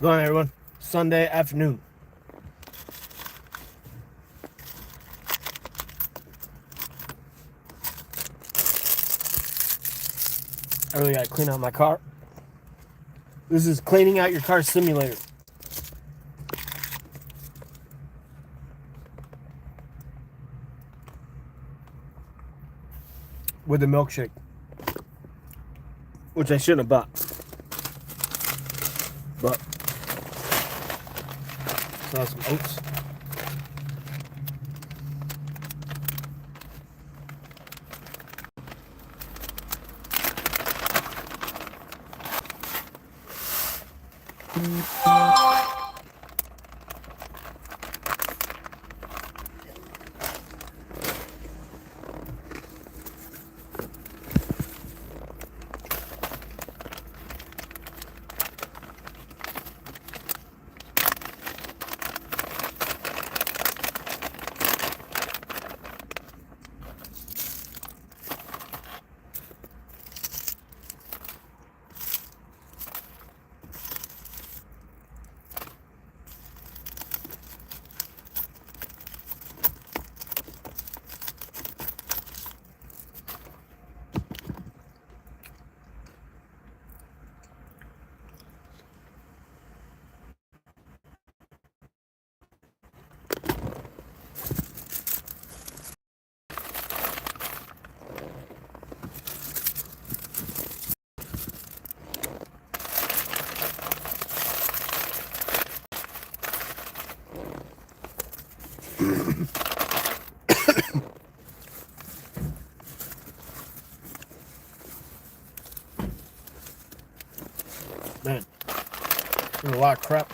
What's going on, everyone? Sunday afternoon. I really gotta clean out my car. This is cleaning out your car simulator. With a milkshake. Which I shouldn't have bought. But saw some oats. Man, there's a lot of crap.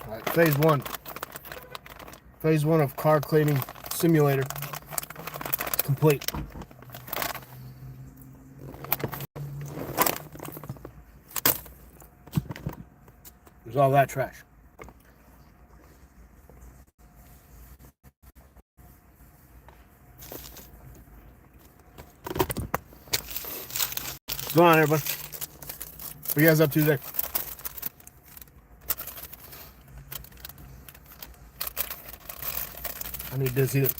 All right, phase one. Phase one of car cleaning simulator complete. There's all that trash. What's going on, everybody? What are you guys up to today? I need this either.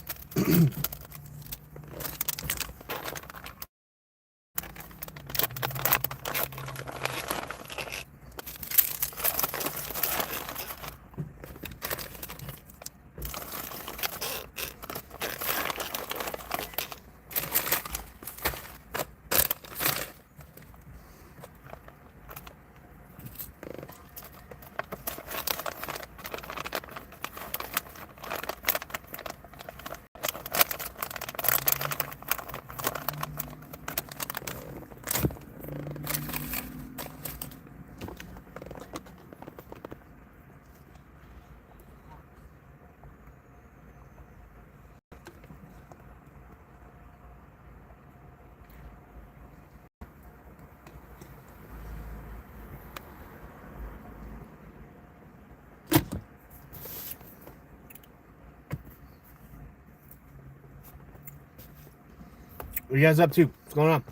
What are you guys up to? What's going on?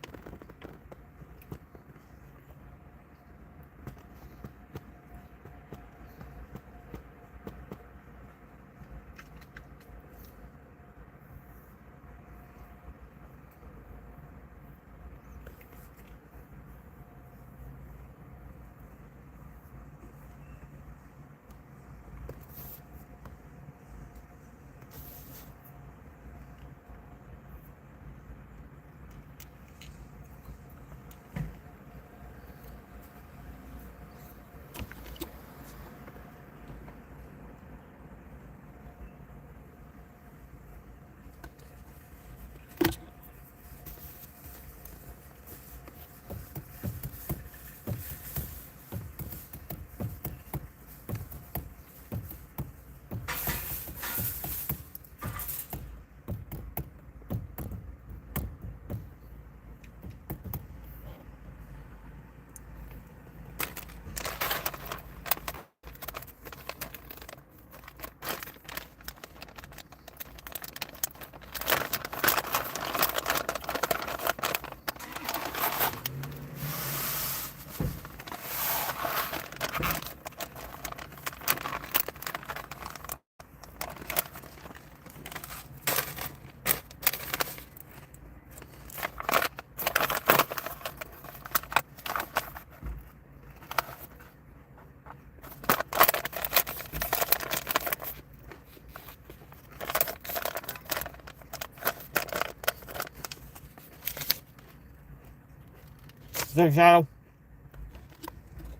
Six Shadow.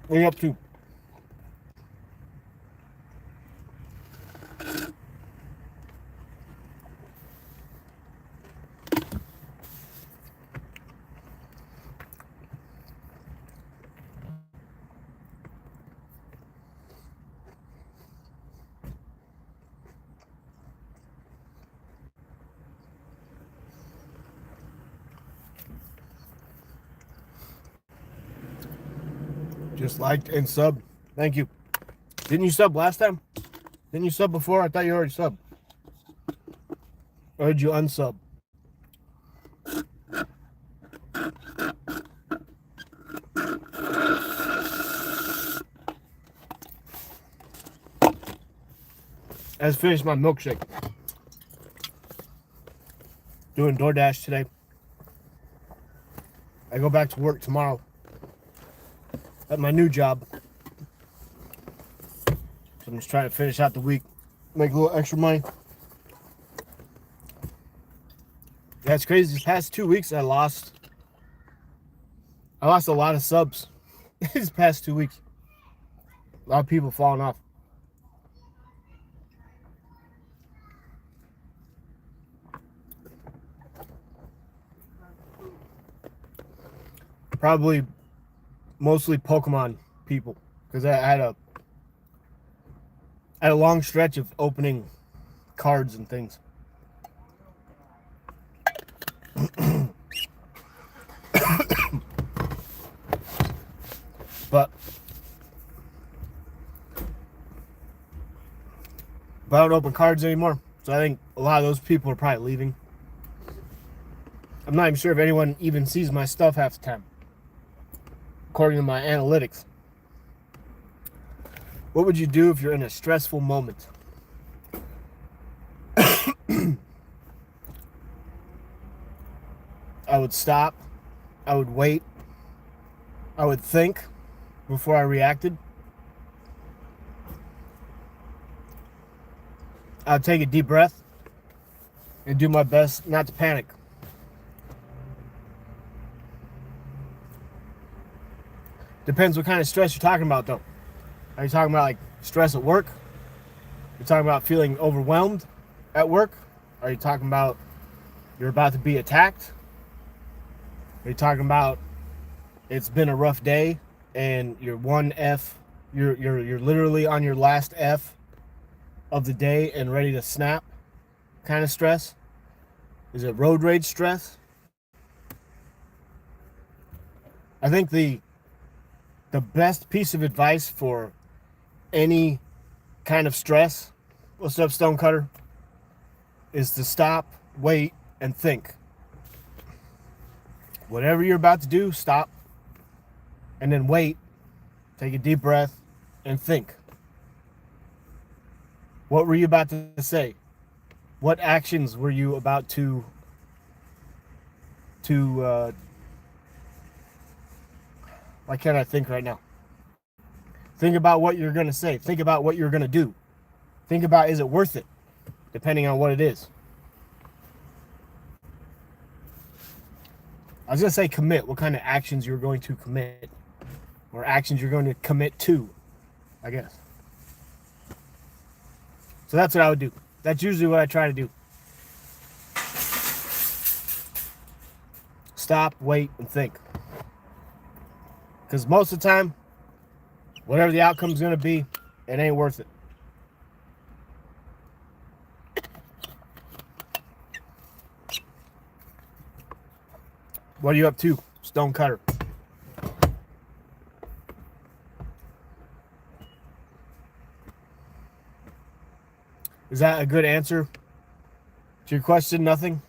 What are you up to? Just liked and subbed. Thank you. Didn't you sub last time? Didn't you sub before? I thought you already subbed. Or did you unsub? I just finished my milkshake. Doing DoorDash today. I go back to work tomorrow at my new job. So I'm just trying to finish out the week, make a little extra money. That's crazy. These past 2 weeks, I lost a lot of subs. These past 2 weeks, a lot of people falling off. Probably mostly Pokemon people, because I had a long stretch of opening cards and things. But I don't open cards anymore, so I think a lot of those people are probably leaving. I'm not even sure if anyone even sees my stuff half the time, according to my analytics. What would you do if you're in a stressful moment? I would stop. I would wait. I would think before I reacted. I'd take a deep breath and do my best not to panic. Depends what kind of stress you're talking about, though. Are you talking about like stress at work? You're talking about feeling overwhelmed at work? Are you talking about you're about to be attacked? Are you talking about it's been a rough day and you're you're literally on your last F of the day and ready to snap kind of stress? Is it road rage stress? I think the best piece of advice for any kind of stress, what's up, Stonecutter, is to stop, wait, and think. Whatever you're about to do, stop, and then wait, take a deep breath, and think. What were you about to say? What actions were you about to why can't I think right now? Think about what you're going to say. Think about what you're going to do. Think about, is it worth it? Depending on what it is. I was going to say commit. What kind of actions you're going to commit. Or actions you're going to commit to, I guess. So that's what I would do. That's usually what I try to do. Stop, wait, and think. Because most of the time, whatever the outcome's going to be, it ain't worth it. What are you up to, Stonecutter? Is that a good answer to your question? Nothing?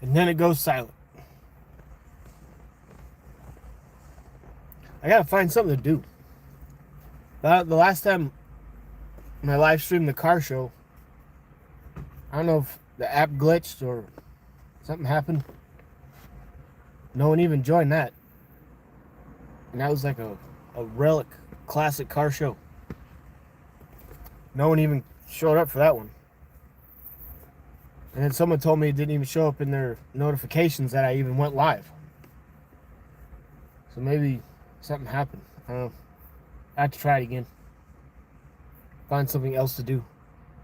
And then it goes silent. I gotta find something to do. The last time when I live streamed the car show, I don't know if the app glitched or something happened. No one even joined that. And that was like a relic classic car show. No one even showed up for that one. And then someone told me it didn't even show up in their notifications that I even went live. So maybe something happened. I don't know. I have to try it again. Find something else to do.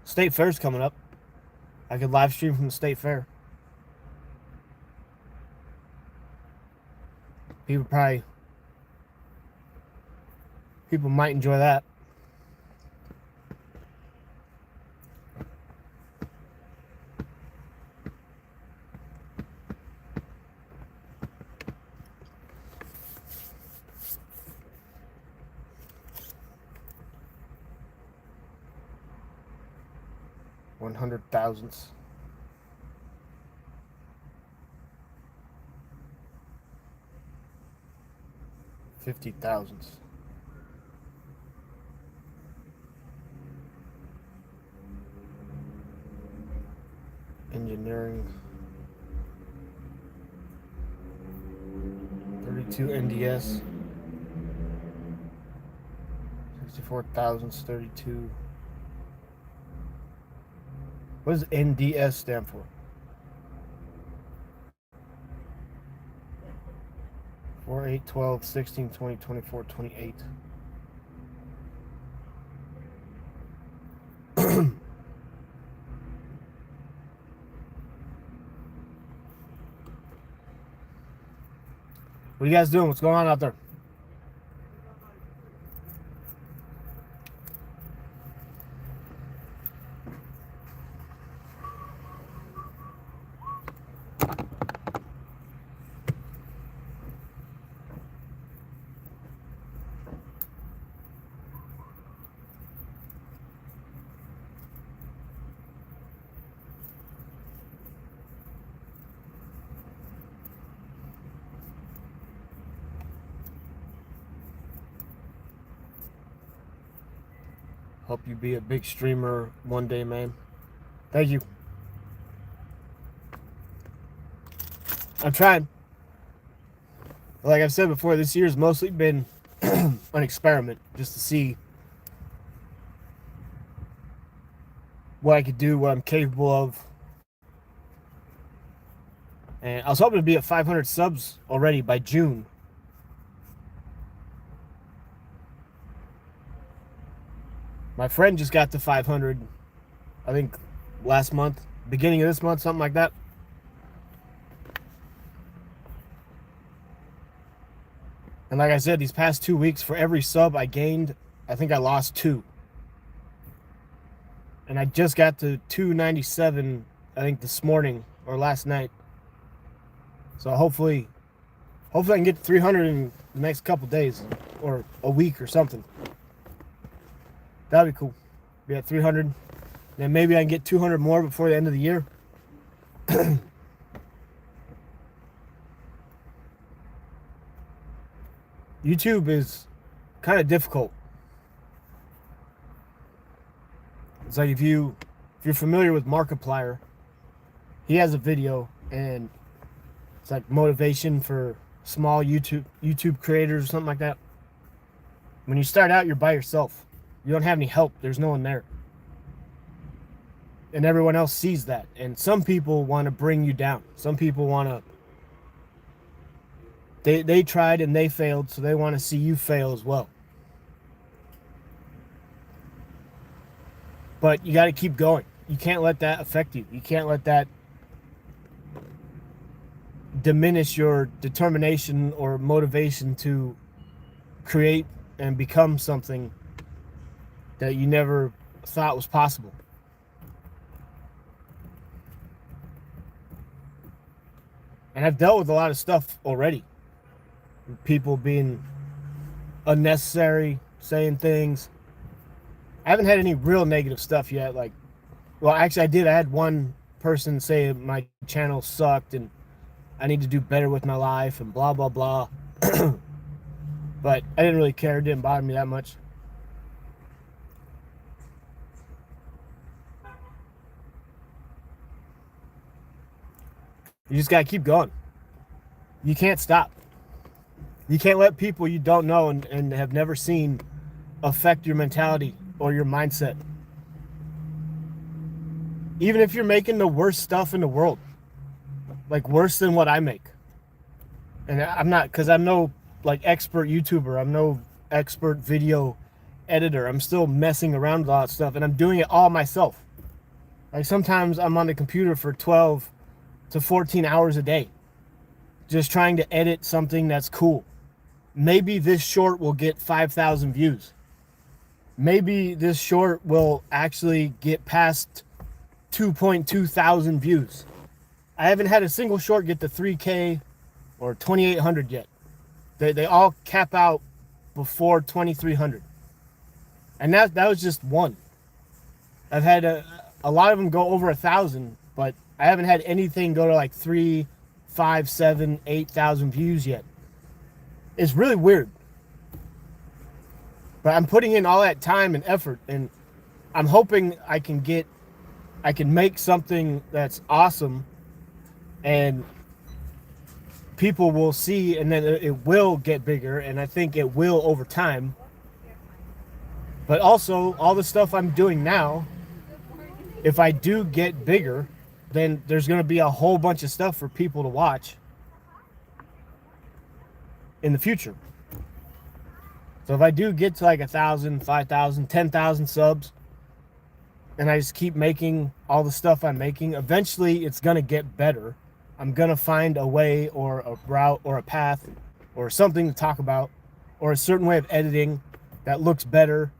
State Fair's coming up. I could live stream from the State Fair. People might enjoy that. One hundred thousandths. $50,000. Engineering. 32 NDS. 64,000, 32. What does NDS stand for? 4, 8, 12, 16, 20, 24, 28. What are you guys doing? What's going on out there? Hope you be a big streamer one day, man. Thank you. I'm trying. Like I've said before, this year's mostly been an experiment just to see what I could do, what I'm capable of. And I was hoping to be at 500 subs already by June. My friend just got to 500, I think last month, beginning of this month, something like that. And like I said, these past 2 weeks, for every sub I gained, I think I lost 2. And I just got to 297, I think this morning or last night. So hopefully I can get to 300 in the next couple days or a week or something. That'd be cool. Be at 300. Then maybe I can get 200 more before the end of the year. YouTube is kind of difficult. It's like if you're familiar with Markiplier, he has a video and it's like motivation for small YouTube creators or something like that. When you start out, you're by yourself. You don't have any help. There's no one there. And everyone else sees that. And some people want to bring you down. Some people want to... They tried and they failed, so they want to see you fail as well. But you got to keep going. You can't let that affect you. You can't let that diminish your determination or motivation to create and become something that you never thought was possible. And I've dealt with a lot of stuff already. People being unnecessary, saying things. I haven't had any real negative stuff yet. Like, well, actually I did. I had one person say my channel sucked and I need to do better with my life and blah, blah, blah. But I didn't really care. It didn't bother me that much. You just gotta keep going. You can't stop. You can't let people you don't know and have never seen affect your mentality or your mindset. Even if you're making the worst stuff in the world, like worse than what I make. And I'm not, because I'm no like expert YouTuber. I'm no expert video editor. I'm still messing around with all that stuff, and I'm doing it all myself. Like sometimes I'm on the computer for 12 to 14 hours a day, just trying to edit something that's cool. Maybe this short will get 5,000 views. Maybe this short will actually get past 2.2 thousand views. I haven't had a single short get to 3K or 2,800 yet. They all cap out before 2,300. And that was just one. I've had a lot of them go over 1,000, but I haven't had anything go to like 3, 5, 7, 8,000 views yet. It's really weird. But I'm putting in all that time and effort, and I'm hoping I can make something that's awesome, and people will see, and then it will get bigger, and I think it will over time. But also, all the stuff I'm doing now, if I do get bigger, then there's going to be a whole bunch of stuff for people to watch in the future. So if I do get to like 1,000, 5,000, 10,000 subs, and I just keep making all the stuff I'm making, eventually it's going to get better. I'm going to find a way or a route or a path or something to talk about or a certain way of editing that looks better.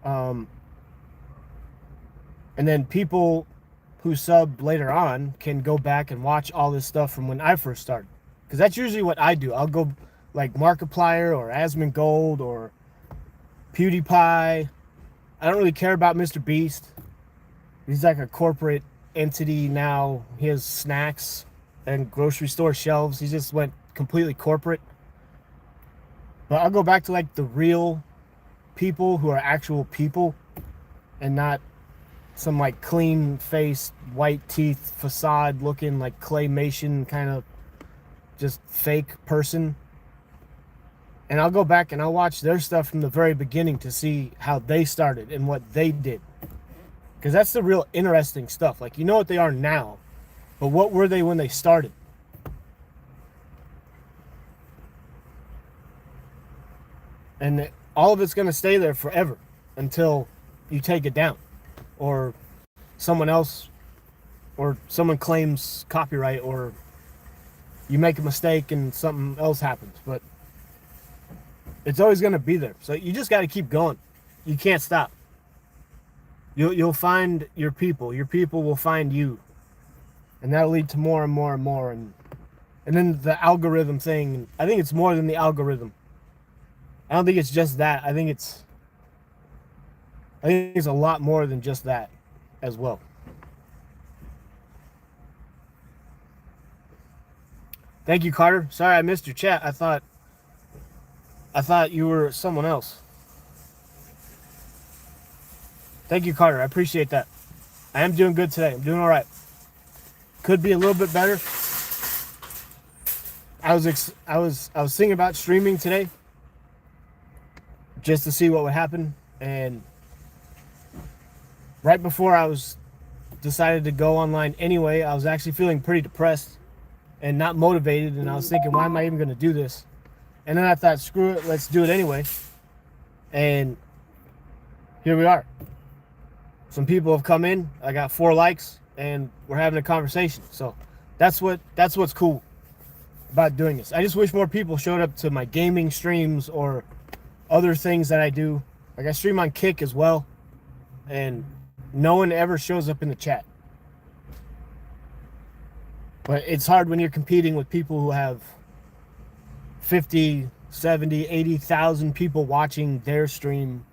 And then people who sub later on can go back and watch all this stuff from when I first started. Because that's usually what I do. I'll go like Markiplier or Asmongold or PewDiePie. I don't really care about Mr. Beast. He's like a corporate entity now. He has snacks and grocery store shelves. He just went completely corporate. But I'll go back to like the real people who are actual people and not some like clean faced, white teeth, facade looking like claymation kind of just fake person. And I'll go back and I'll watch their stuff from the very beginning to see how they started and what they did. Because that's the real interesting stuff. Like, you know what they are now, but what were they when they started? And all of it's going to stay there forever until you take it down. Or someone else, or someone claims copyright, or you make a mistake and something else happens. But it's always going to be there. So you just got to keep going. You can't stop. You'll find your people. Your people will find you. And that'll lead to more and more and more. And then the algorithm thing, I think it's more than the algorithm. I don't think it's just that. I think it's a lot more than just that as well. Thank you, Carter. Sorry I missed your chat. I thought you were someone else. Thank you, Carter. I appreciate that. I am doing good today. I'm doing all right. Could be a little bit better. I was thinking about streaming today just to see what would happen, and right before I was decided to go online anyway, I was actually feeling pretty depressed and not motivated, and I was thinking, why am I even going to do this? And then I thought, screw it, let's do it anyway. And here we are. Some people have come in. I got 4 likes, and we're having a conversation. So that's what's cool about doing this. I just wish more people showed up to my gaming streams or other things that I do. Like I stream on Kick as well, and no one ever shows up in the chat. But it's hard when you're competing with people who have 50, 70, 80,000 people watching their stream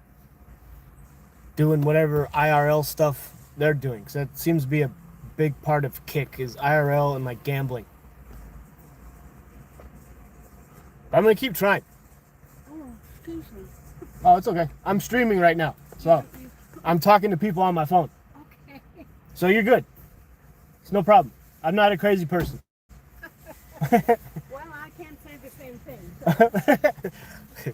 doing whatever IRL stuff they're doing. So that seems to be a big part of Kick, is IRL and like gambling. But I'm going to keep trying. Oh, excuse me. Oh, it's okay. I'm streaming right now. So I'm talking to people on my phone. Okay. So you're good. It's no problem. I'm not a crazy person. Well, I can't say the same thing. So.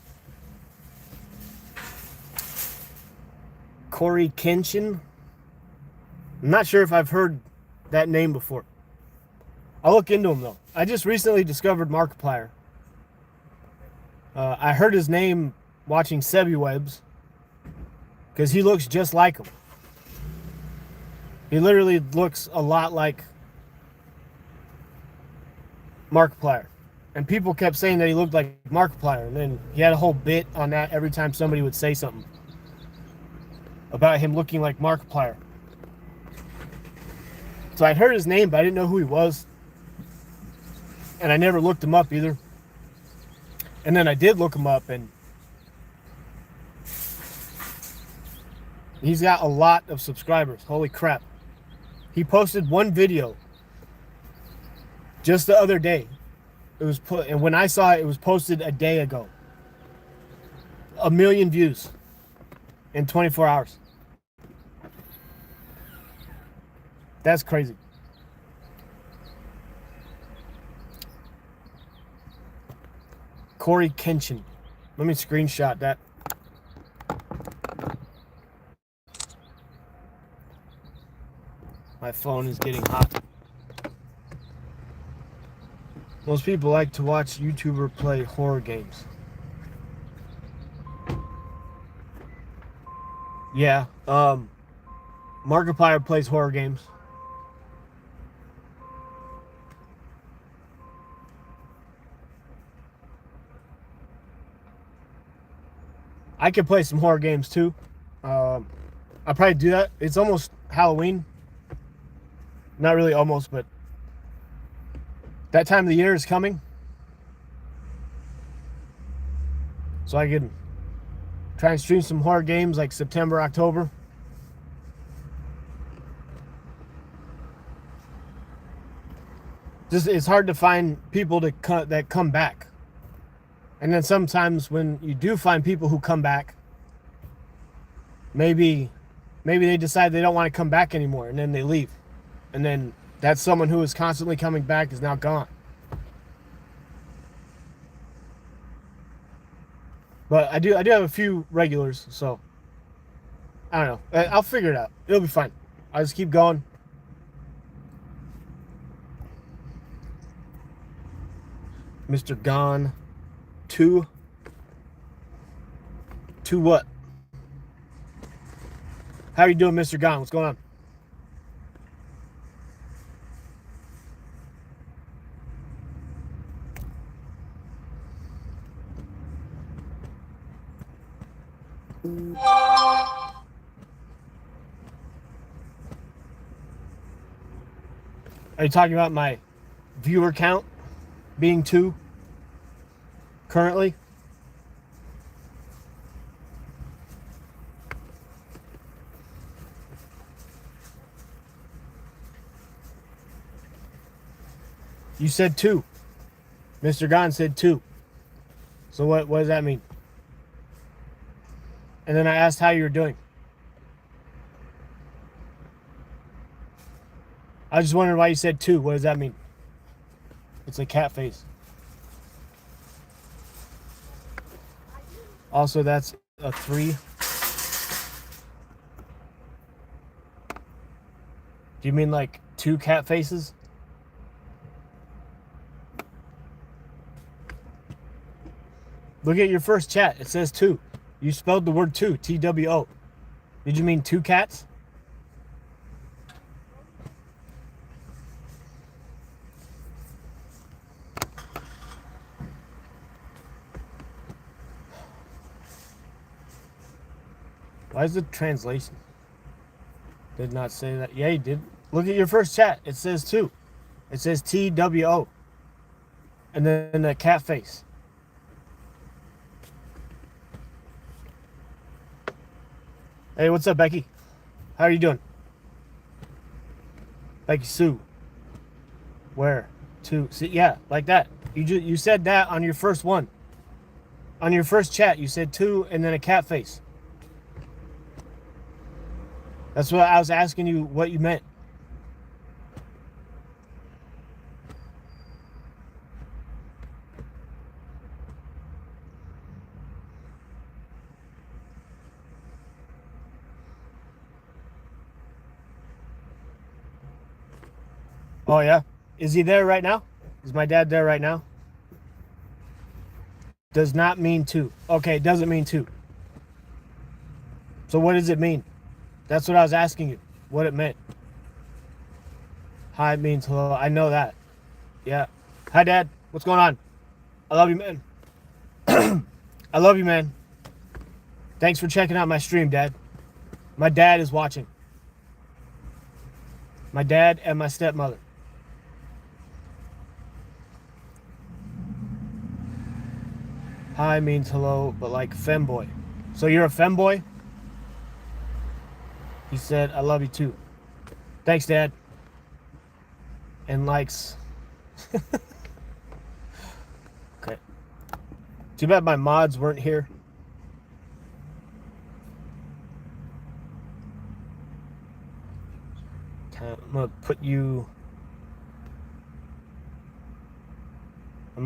Corey Kenshin. I'm not sure if I've heard that name before. I'll look into him though. I just recently discovered Markiplier. I heard his name watching Sebby because he looks just like him. He literally looks a lot like Markiplier. And people kept saying that he looked like Markiplier. And then he had a whole bit on that every time somebody would say something about him looking like Markiplier. So I'd heard his name, but I didn't know who he was. And I never looked him up either. And then I did look him up, and he's got a lot of subscribers. Holy crap. He posted one video just the other day. It was put, and when I saw it, it was posted a day ago. 1 million views in 24 hours. That's crazy. Corey Kenshin. Let me screenshot that. My phone is getting hot. Most people like to watch YouTuber play horror games. Yeah, Markiplier plays horror games. I could play some horror games too. I'll probably do that. It's almost Halloween. Not really almost, but that time of the year is coming. So I can try and stream some horror games like September, October. Just it's hard to find people that come back. And then sometimes when you do find people who come back, maybe they decide they don't want to come back anymore, and then they leave. And then that someone who is constantly coming back is now gone. But I do have a few regulars, so I don't know. I'll figure it out. It'll be fine. I'll just keep going. Mr. Gone 2 what? How are you doing, Mr. Gone? What's going on? Are you talking about my viewer count being 2 currently? You said 2. Mr. Gone said 2. So what does that mean? And then I asked how you were doing. I just wondered why you said 2. What does that mean? It's a cat face. Also, that's a 3. Do you mean like 2 cat faces? Look at your first chat. It says 2. You spelled the word 2, T-W-O. Did you mean 2 cats? Why is the translation? Did not say that. Yeah, you did. Look at your first chat. It says 2. It says T-W-O. And then a cat face. Hey, what's up, Becky? How are you doing? Becky Sue. Where? 2. See, yeah, like that. You said that on your first one. On your first chat, you said 2 and then a cat face. That's what I was asking you what you meant. Oh, yeah? Is he there right now? Is my dad there right now? Does not mean to. Okay, it doesn't mean to. So what does it mean? That's what I was asking you. What it meant. Hi means hello. I know that. Yeah. Hi, Dad. What's going on? I love you, man. I love you, man. Thanks for checking out my stream, Dad. My dad is watching. My dad and my stepmother. Hi means hello, but like femboy. So you're a femboy? He said, I love you too. Thanks, Dad. And likes. Okay. Too bad my mods weren't here. I'm gonna put you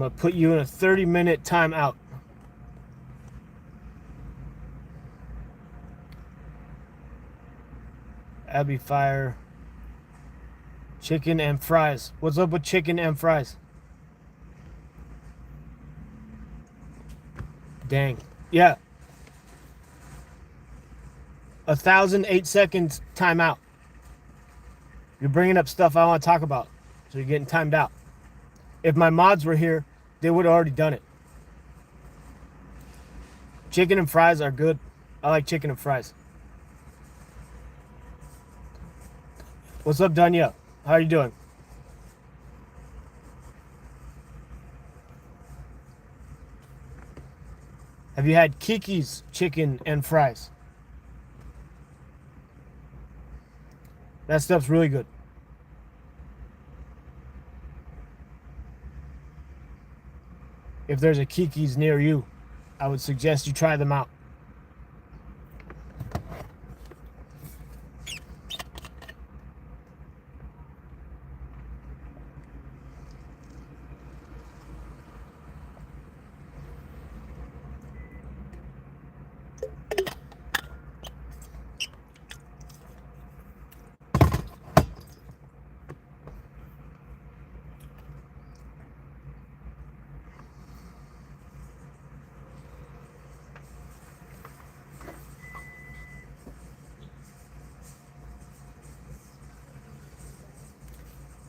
in a 30-minute timeout. Abby Fire. Chicken and fries. What's up with chicken and fries? Dang. Yeah. 1,008 seconds timeout. You're bringing up stuff I want to talk about. So you're getting timed out. If my mods were here, they would have already done it. Chicken and fries are good. I like chicken and fries. What's up, Dunya? How are you doing? Have you had Kiki's chicken and fries? That stuff's really good. If there's a Kiki's near you, I would suggest you try them out.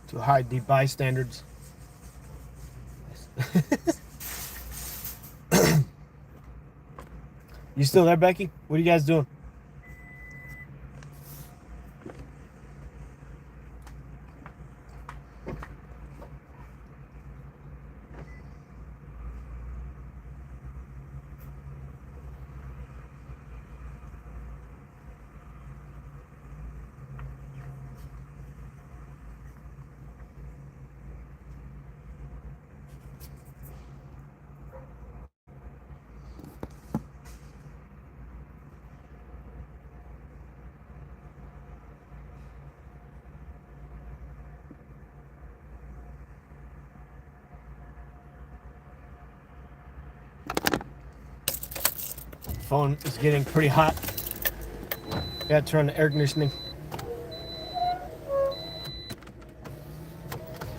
To hide the bystanders. You still there, Becky? What are you guys doing? Phone is getting pretty hot. Gotta turn the air conditioning.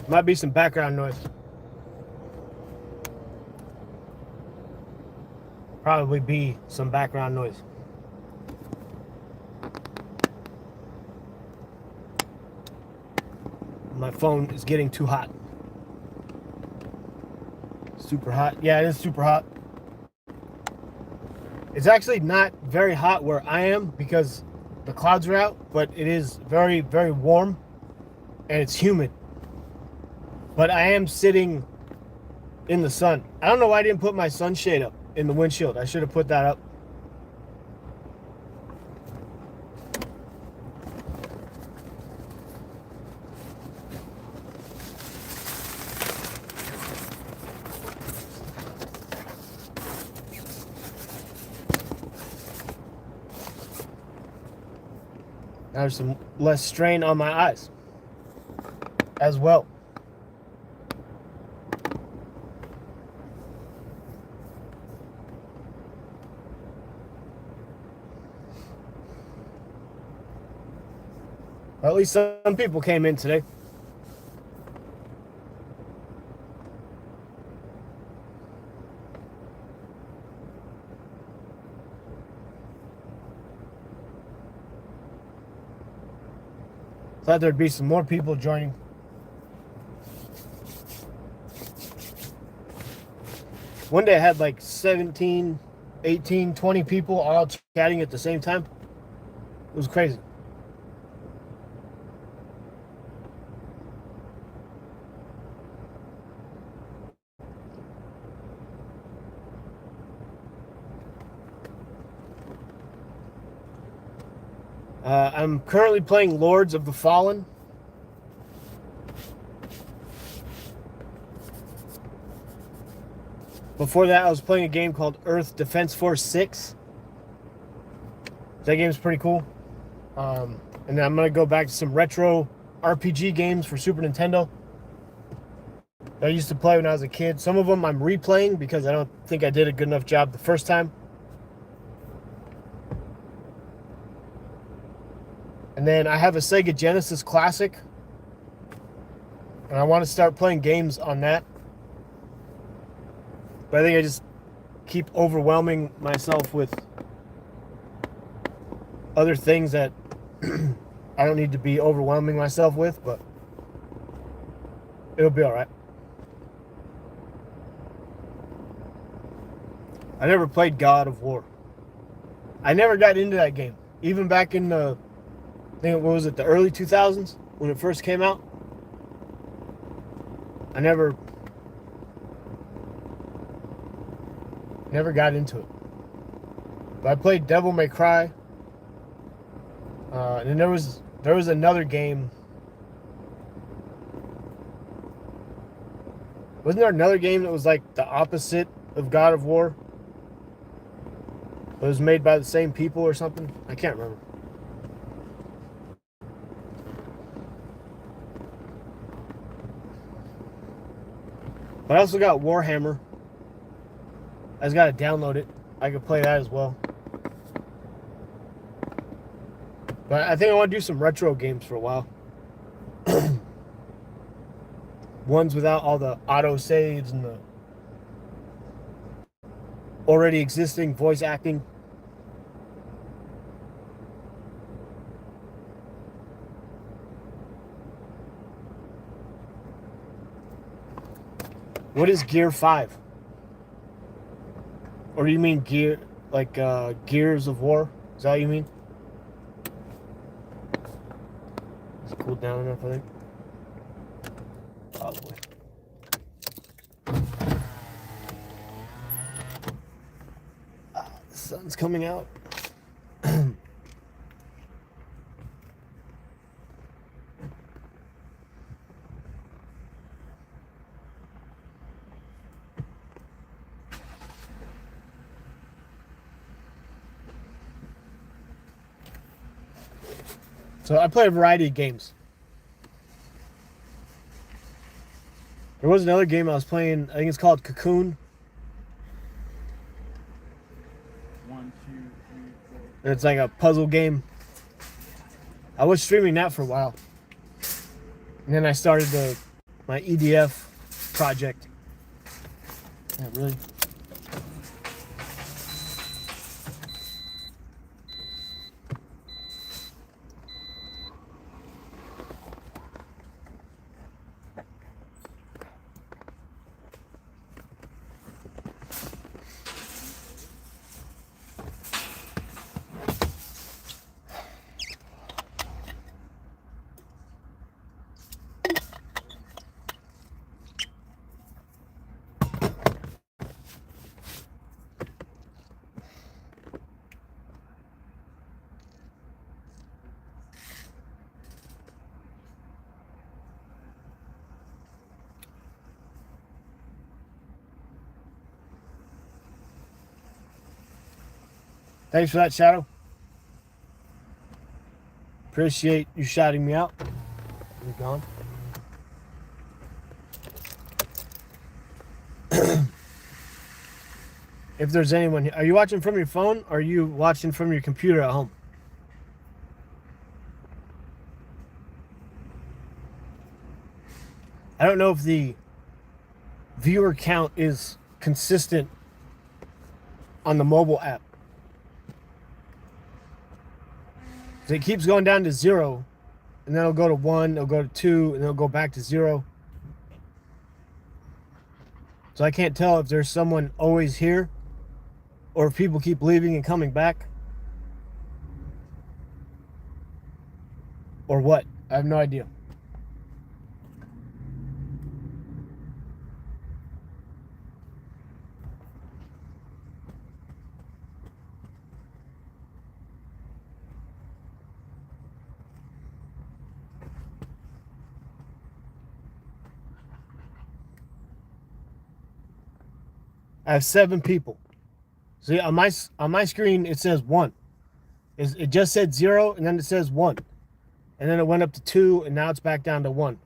Might be some background noise. Probably be some background noise. My phone is getting too hot. Super hot. Yeah, it is super hot. It's actually not very hot where I am because the clouds are out, but it is very, very warm and it's humid. But I am sitting in the sun. I don't know why I didn't put my sunshade up in the windshield. I should have put that up. There's some less strain on my eyes as well. At least some people came in today. Thought there'd be some more people joining. One day I had like 17, 18, 20 people all chatting at the same time. It was crazy. I'm currently playing Lords of the Fallen. Before that, I was playing a game called Earth Defense Force 6. That game's pretty cool. And then I'm going to go back to some retro RPG games for Super Nintendo that I used to play when I was a kid. Some of them I'm replaying because I don't think I did a good enough job the first time. And then I have a Sega Genesis Classic, and I want to start playing games on that. But I think I just keep overwhelming myself with other things that I don't need to be overwhelming myself with, but it'll be all right. I never played God of War. I never got into that game. Even back in the, I think, what was it, the early 2000s when it first came out? I never got into it. But I played Devil May Cry. And then there was another game. Wasn't there another game that was like the opposite of God of War? It was made by the same people or something? I can't remember. But I also got Warhammer. I just gotta download it. I could play that as well. But I think I want to do some retro games for a while. Ones without all the auto saves and the already existing voice acting. What is Gear 5? Or do you mean Gear, like Gears of War? Is that what you mean? It's cooled down enough, I think. Probably. The sun's coming out. So I play a variety of games. There was another game I was playing. I think it's called Cocoon. 1, 2, 3, 4. And it's like a puzzle game. I was streaming that for a while. And then I started my EDF project. Yeah, really? Thanks for that, Shadow. Appreciate you shouting me out. You gone? If there's anyone, are you watching from your phone or are you watching from your computer at home? I don't know if the viewer count is consistent on the mobile app. It keeps going down to 0 and then it'll go to 1, it'll go to 2, and it'll go back to 0. So I can't tell if there's someone always here or if people keep leaving and coming back. Or what? I have no idea. I have 7 people. See, on my screen it says 1. It just said 0 and then it says 1. And then it went up to 2 and now it's back down to 1.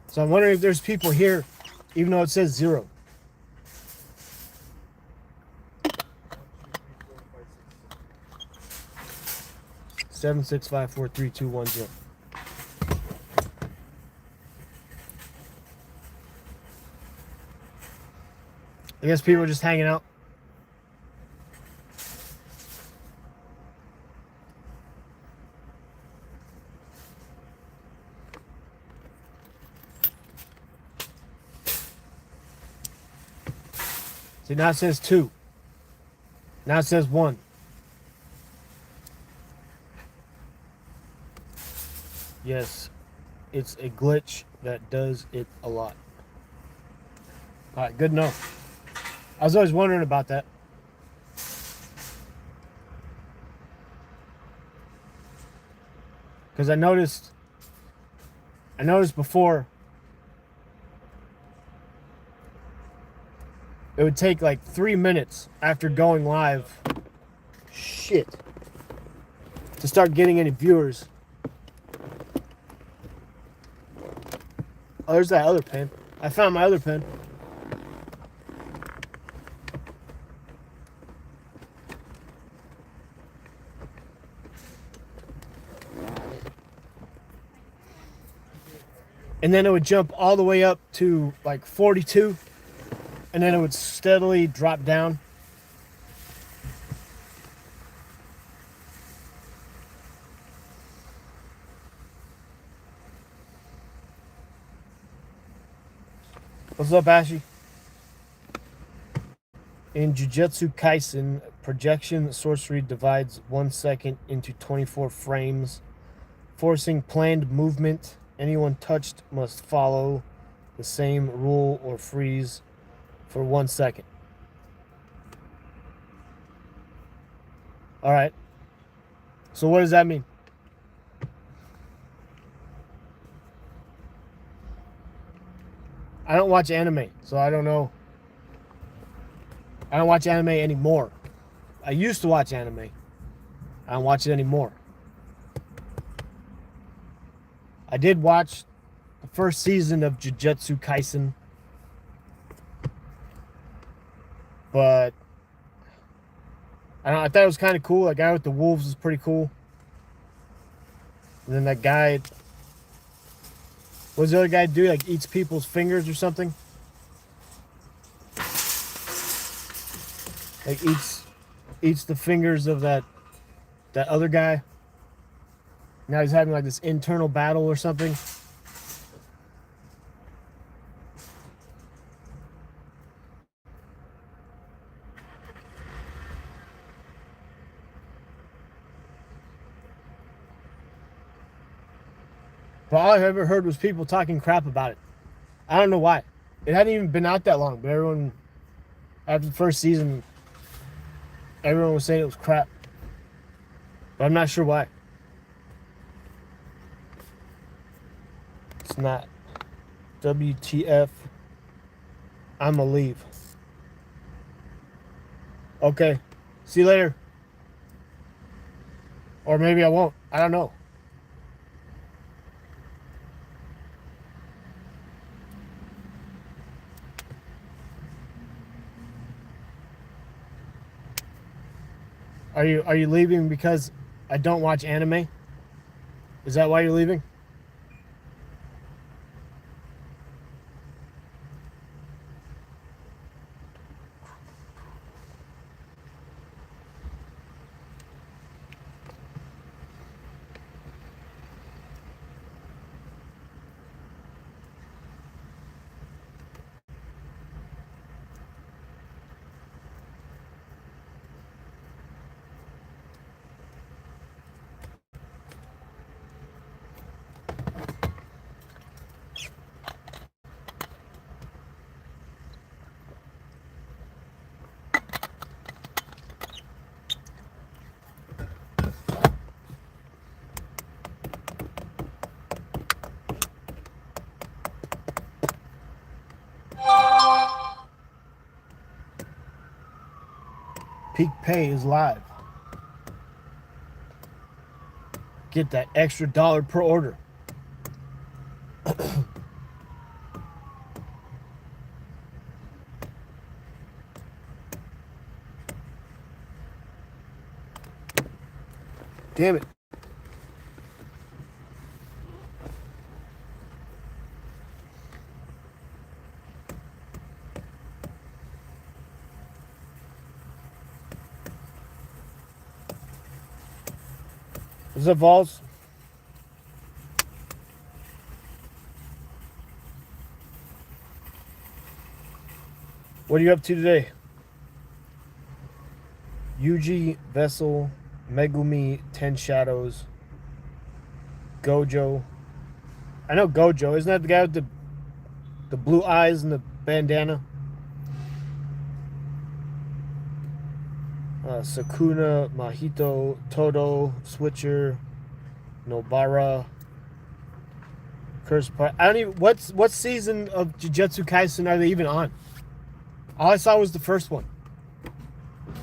So I'm wondering if there's people here even though it says 0. 765432210. I guess people are just hanging out. See, now it says 2. Now it says 1. Yes, it's a glitch that does it a lot. All right, good to know. I was always wondering about that. Because I noticed before it would take like 3 minutes after going live, shit, to start getting any viewers. Oh, there's that other pen. I found my other pen. And then it would jump all the way up to like 42. And then it would steadily drop down. What's up, Ashy? In Jujutsu Kaisen, projection sorcery divides 1 second into 24 frames, forcing planned movement. Anyone touched must follow the same rule or freeze for 1 second. All right. So what does that mean? I don't watch anime, so I don't know. I don't watch anime anymore. I used to watch anime. I don't watch it anymore. I did watch the first season of Jujutsu Kaisen, but I thought it was kind of cool. That guy with the wolves was pretty cool. And then that guy, what does the other guy do? Like eats people's fingers or something? Like eats the fingers of that other guy. Now he's having like this internal battle or something. But all I've ever heard was people talking crap about it. I don't know why. It hadn't even been out that long, but everyone, after the first season, everyone was saying it was crap. But I'm not sure why. It's not. WTF. I'ma leave. Okay. See you later. Or maybe I won't. I don't know. Are you leaving because I don't watch anime? Is that why you're leaving? Peak Pay is live. Get that extra $1 per order. Damn it. What's up, Vols? What are you up to today? Yuji, Vessel, Megumi, Ten Shadows, Gojo. I know Gojo. Isn't that the guy with the blue eyes and the bandana? Sakuna, Mahito, Todo, Switcher, Nobara, Curse Part. I don't even. What season of Jujutsu Kaisen are they even on? All I saw was the first one.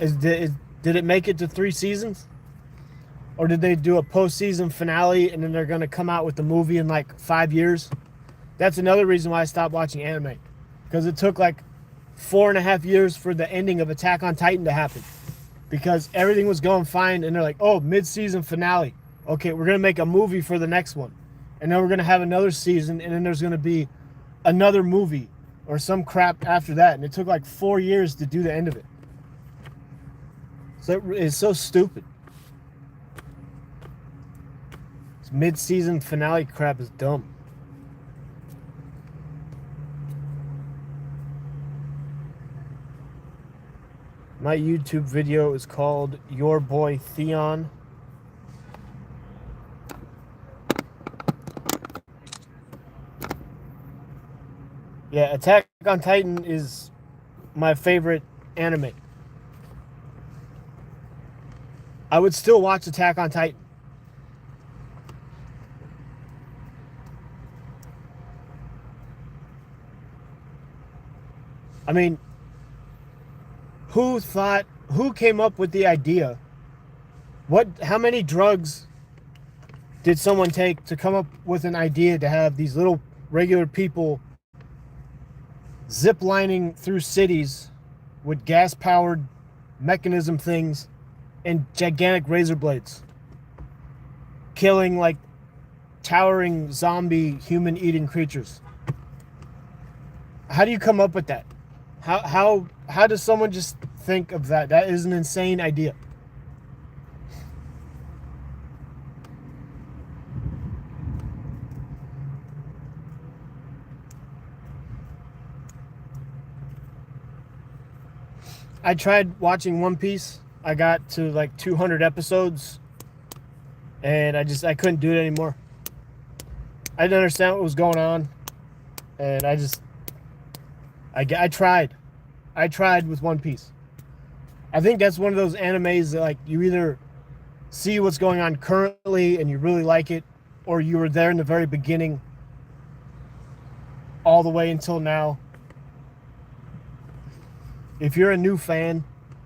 Did it make it to 3 seasons? Or did they do a postseason finale and then they're going to come out with the movie in like 5 years? That's another reason why I stopped watching anime. Because it took like 4.5 years for the ending of Attack on Titan to happen. Because everything was going fine and they're like, oh, mid-season finale. Okay, we're going to make a movie for the next one. And then we're going to have another season and then there's going to be another movie or some crap after that. And it took like 4 years to do the end of it. So it's so stupid. This mid-season finale crap is dumb. My YouTube video is called Your Boy Theon. Yeah, Attack on Titan is my favorite anime. I would still watch Attack on Titan. I mean, who came up with the idea? How many drugs did someone take to come up with an idea to have these little regular people zip lining through cities with gas-powered mechanism things and gigantic razor blades, killing like towering zombie human-eating creatures? How do you come up with that? How does someone just think of that? That is an insane idea. I tried watching One Piece. I got to like 200 episodes and I couldn't do it anymore. I didn't understand what was going on and I tried. I tried with One Piece. I think that's one of those animes that like you either see what's going on currently and you really like it, or you were there in the very beginning all the way until now. If you're a new fan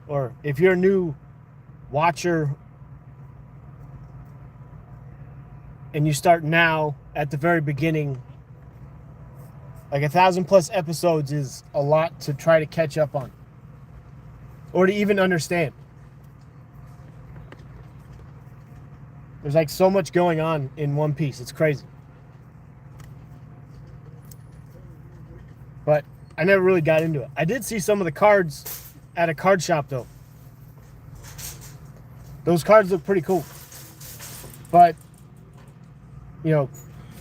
or if you're a new watcher and you start now at the very beginning, like 1,000+ episodes is a lot to try to catch up on or to even understand. There's like so much going on in One Piece. It's crazy. But I never really got into it. I did see some of the cards at a card shop though. Those cards look pretty cool. But, you know,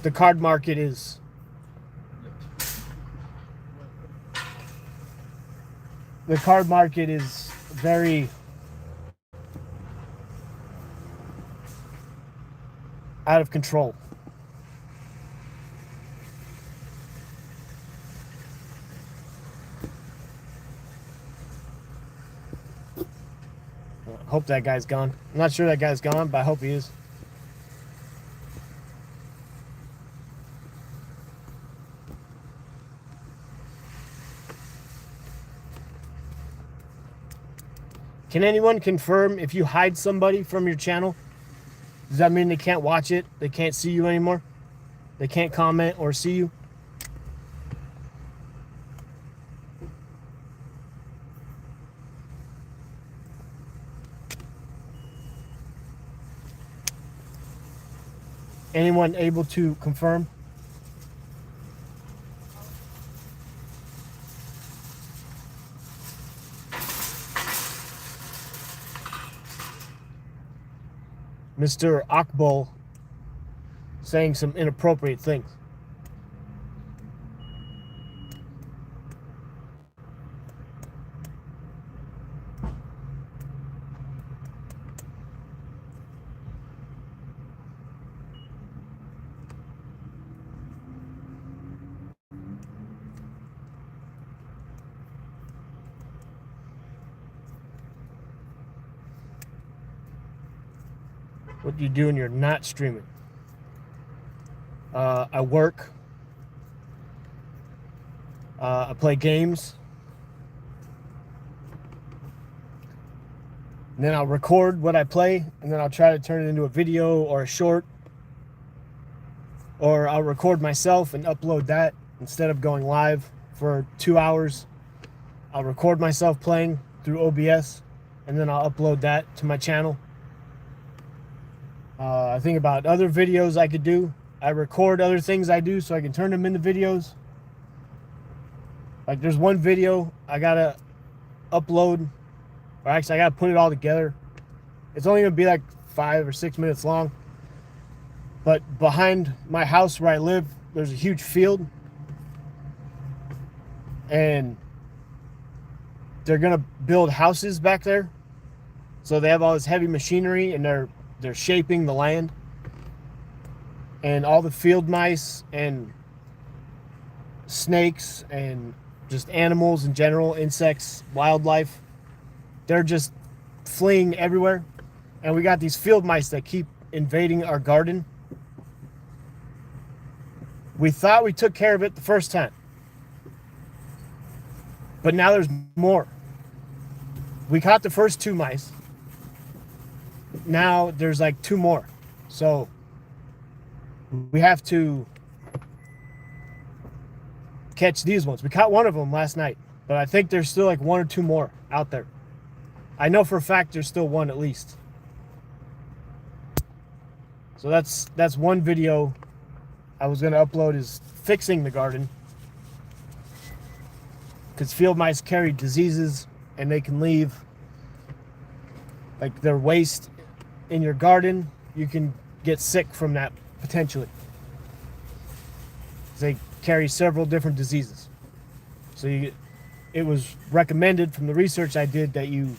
the card market is very out of control. I hope that guy's gone. I'm not sure that guy's gone, but I hope he is. Can anyone confirm if you hide somebody from your channel? Does that mean they can't watch it? They can't see you anymore? They can't comment or see you? Anyone able to confirm? Mr. Akbol saying some inappropriate things. What do you do when you're not streaming? I work. I play games. And then I'll record what I play, and then I'll try to turn it into a video or a short. Or I'll record myself and upload that instead of going live for 2 hours. I'll record myself playing through OBS, and then I'll upload that to my channel. I think about other videos I could do. I record other things I do so I can turn them into videos. Like there's one video I gotta upload, or actually I gotta put it all together. It's only gonna be like 5 or 6 minutes long. But behind my house where I live, there's a huge field. And they're gonna build houses back there. So they have all this heavy machinery, and they're shaping the land. And all the field mice and snakes and just animals in general, insects, wildlife, they're just fleeing everywhere. And we got these field mice that keep invading our garden. We thought we took care of it the first time, but now there's more. We caught the first 2 mice. Now there's like 2 more. So we have to catch these ones. We caught one of them last night, but I think there's still like 1 or 2 more out there. I know for a fact there's still 1 at least. So that's one video I was going to upload, is fixing the garden. Because field mice carry diseases, and they can leave like their waste in your garden. You can get sick from that potentially. They carry several different diseases. So it was recommended from the research I did that you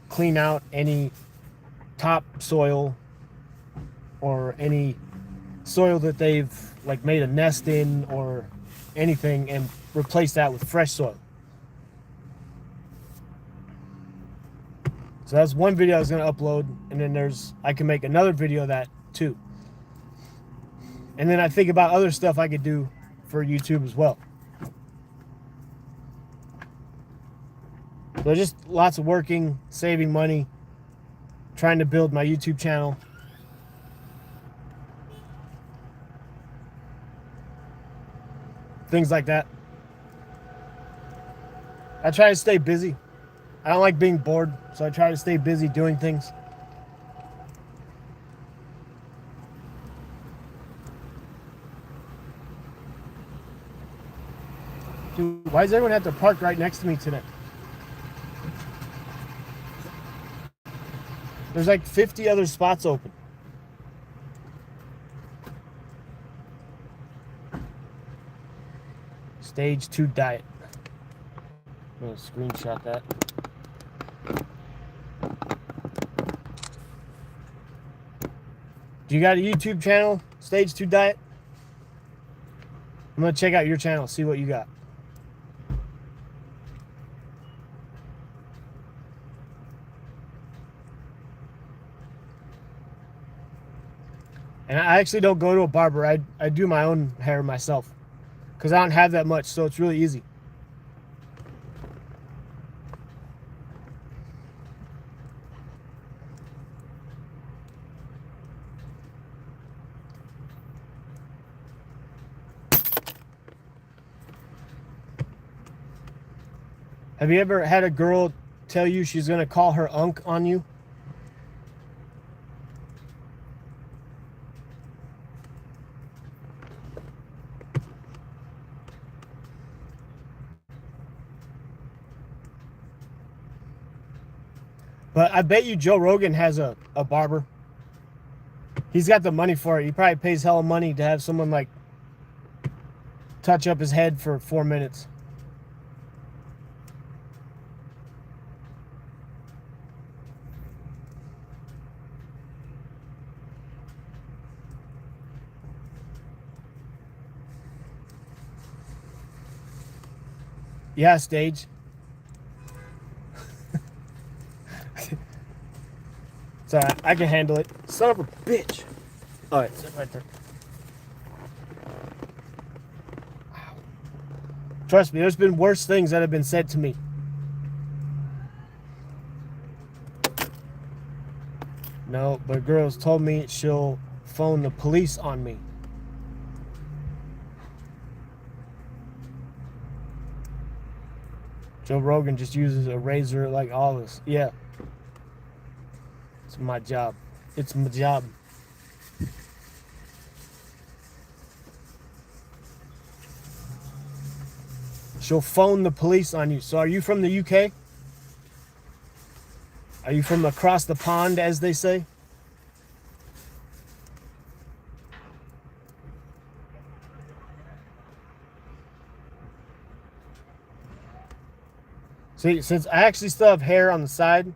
clean out any topsoil or any soil that they've like made a nest in or anything, and replace that with fresh soil. So that's one video I was going to upload, and then I can make another video of that too. And then I think about other stuff I could do for YouTube as well. So just lots of working, saving money, trying to build my YouTube channel. Things like that. I try to stay busy. I don't like being bored, so I try to stay busy doing things. Dude, why does everyone have to park right next to me today? There's like 50 other spots open. Stage 2 diet. I'm gonna screenshot that. Do you got a YouTube channel, Stage 2 Diet? I'm gonna check out your channel, see what you got. And I actually don't go to a barber. I do my own hair myself, because I don't have that much, so it's really easy. Have you ever had a girl tell you she's gonna call her unk on you? But I bet you Joe Rogan has a barber. He's got the money for it. He probably pays hella money to have someone like touch up his head for 4 minutes. Yeah, stage. It's alright, I can handle it. Son of a bitch. Alright, sit right there. Wow. Trust me, there's been worse things that have been said to me. No, but girls told me she'll phone the police on me. Joe Rogan just uses a razor like all of us. Yeah. It's my job. It's my job. She'll phone the police on you. So are you from the UK? Are you from across the pond, as they say? See, since I actually still have hair on the side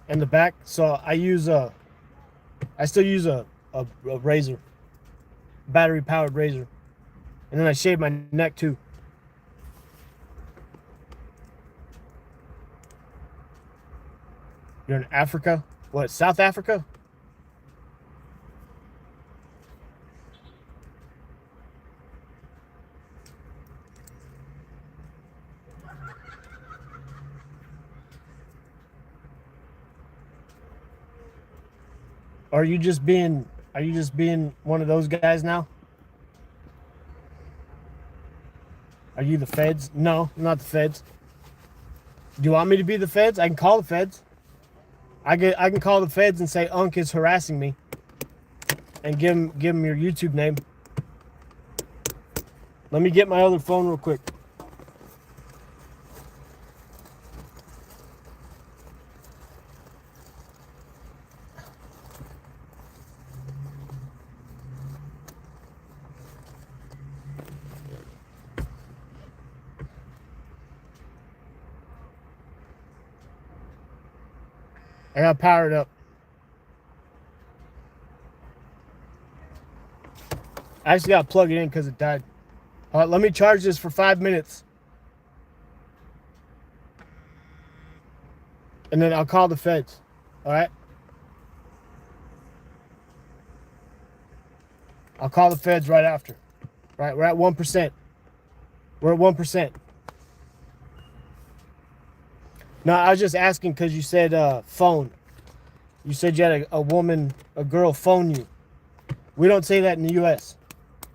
and the back, so I still use a razor, battery powered razor, and then I shave my neck too. You're in Africa? What, South Africa? Are you just being one of those guys now? Are you the feds? No, I'm not the feds. Do you want me to be the feds? I can call the feds. I can call the feds and say Unk is harassing me, and give him your YouTube name. Let me get my other phone real quick. I got powered up. I actually got to plug it in because it died. All right, let me charge this for 5 minutes. And then I'll call the feds. All right? I'll call the feds right after. Right, we're at 1%. We're at 1%. No, I was just asking because you said phone. You said you had a girl phone you. We don't say that in the U.S.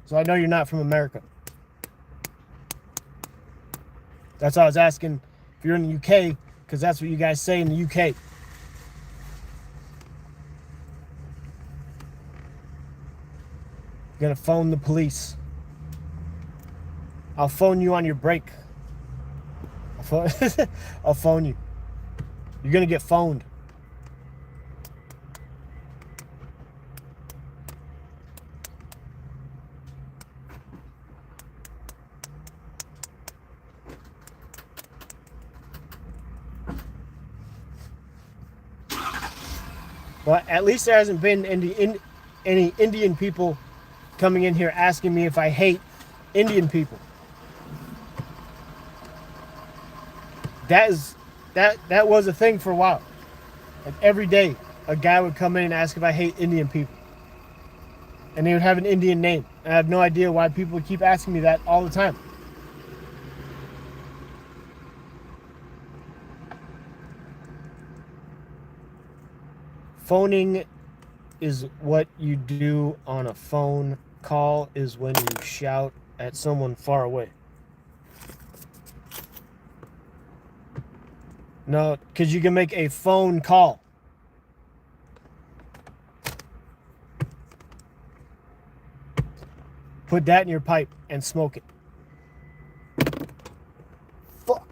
So I know you're not from America. That's why I was asking if you're in the UK, because that's what you guys say in the UK. You're gonna phone the police. I'll phone you on your break. I'll phone you. You're gonna get phoned. Well, at least there hasn't been any Indian people coming in here asking me if I hate Indian people. That was a thing for a while. Like every day, a guy would come in and ask if I hate Indian people. And they would have an Indian name. And I have no idea why people would keep asking me that all the time. Phoning is what you do on a phone. Call is when you shout at someone far away. No, because you can make a phone call. Put that in your pipe and smoke it. Fuck.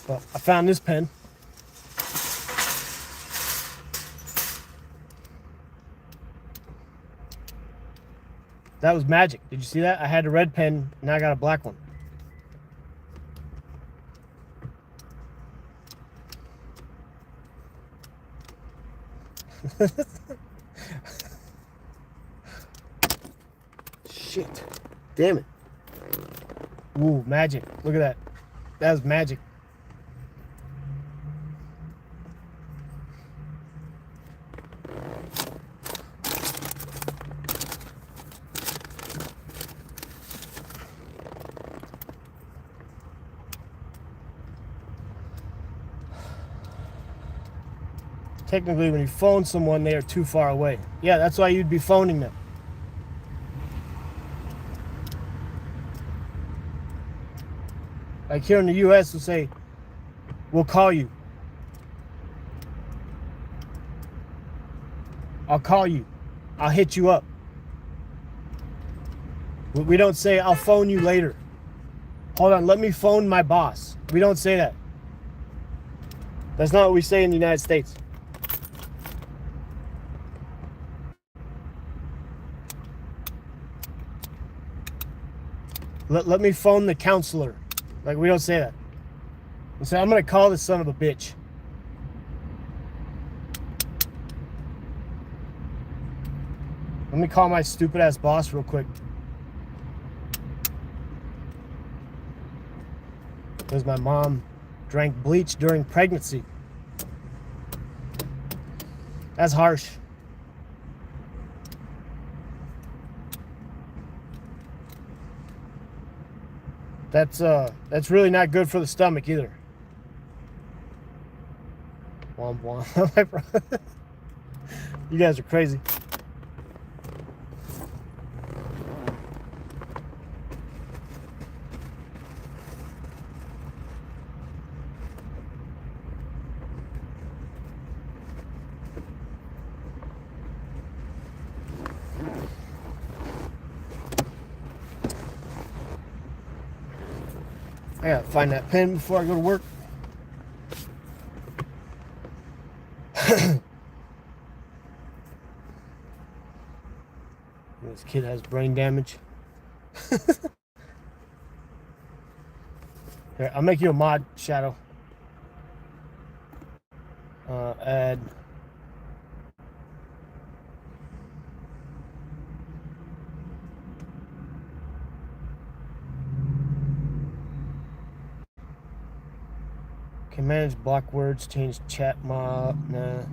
Well, I found this pen. That was magic. Did you see that? I had a red pen, now I got a black one. Shit. Damn it. Ooh, magic. Look at that. That was magic. Technically, when you phone someone, they are too far away. Yeah, that's why you'd be phoning them. Like here in the US, we'll say, we'll call you. I'll call you. I'll hit you up. We don't say, I'll phone you later. Hold on, let me phone my boss. We don't say that. That's not what we say in the United States. Let me phone the counselor. Like, we don't say that. We say, I'm going to call this son of a bitch. Let me call my stupid ass boss real quick. Because my mom drank bleach during pregnancy. That's harsh. That's really not good for the stomach either. Womp womp. You guys are crazy. I gotta find that pen before I go to work. This kid has brain damage. Here, I'll make you a mod, Shadow. Add. Can manage block words, change chat mob. Nah.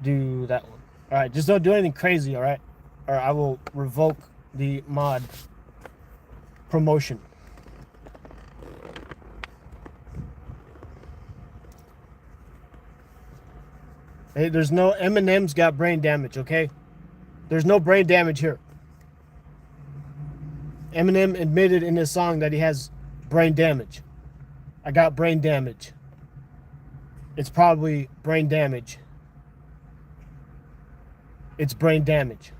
Do that one. Alright, just don't do anything crazy, alright? Or I will revoke the mod promotion. Hey, there's no Eminem's got brain damage, okay? There's no brain damage here. Eminem admitted in his song that he has brain damage. I got brain damage. It's probably brain damage. It's brain damage.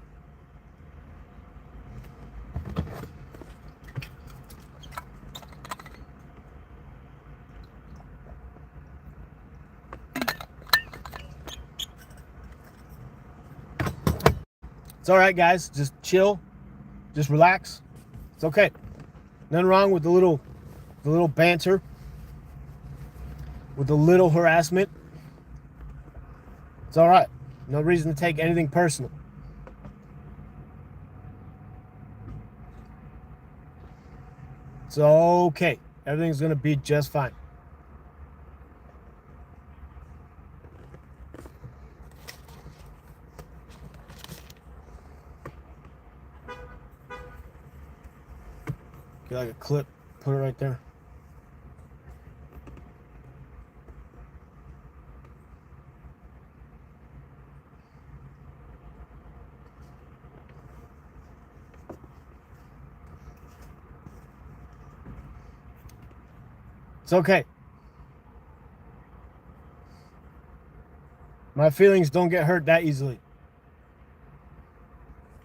It's all right, guys. Just chill. Just relax. It's okay. Nothing wrong with the little banter, with the little harassment. It's all right. No reason to take anything personal. It's okay. Everything's gonna be just fine. Get like a clip, put it right there. It's okay. My feelings don't get hurt that easily.